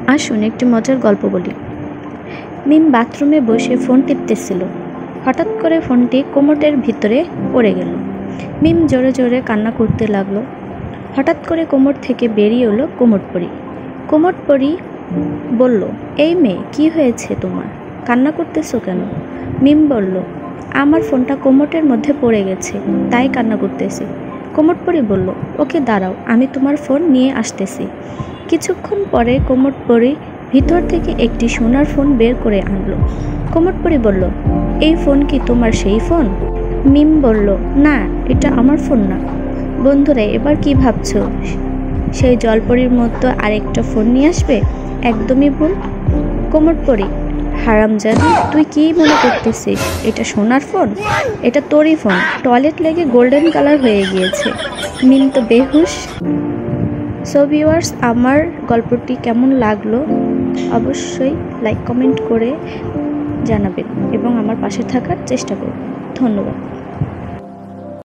আসুন একটি মজার গল্প বলি। মিম বাথরুমে বসে ফোন টিপতেছিল। হঠাৎ করে ফোনটি কোমরের ভিতরে পড়ে গেল। মিম জোরে জোরে কান্না করতে লাগলো। হঠাৎ করে কোমর থেকে বেরিয়ে এলো কোমরপড়ি। কোমরপড়ি বলল, এই মেয়ে, কি হয়েছে তোমার? কান্না করতেছো কেন? মিম বলল, আমার ফোনটা কোমরের মধ্যে পড়ে গেছে, তাই কান্না করতেছি। কোমরপড়ি বলল, ওকে দাঁড়াও, আমি তোমার ফোন নিয়ে আসতেছি। কিছুক্ষণ পরে কোমরপড়ি ভিতর থেকে একটি সোনার ফোন বের করে আনলো। কোমরপড়ি বলল, এই ফোন কি তোমার সেই ফোন? মিম বলল, না, এটা আমার ফোন না। বন্ধুরা, এবার কি ভাবছো? সেই জলপরীর মতো আরেকটা ফোন নিয়ে আসবে? একদমই ভুল। কোমরপড়ি, হারামজাদি, তুই কি মনে করতেছিস এটা সোনার ফোন? এটা তোরই ফোন, টয়লেট লেগে গোল্ডেন কালার হয়ে গিয়েছে। মিম তো বেহুশ। সো ভিউয়ার্স, আমার গল্পটি কেমন লাগলো অবশ্যই লাইক কমেন্ট করে জানাবেন এবং আমার পাশে থাকার চেষ্টা করুন। ধন্যবাদ।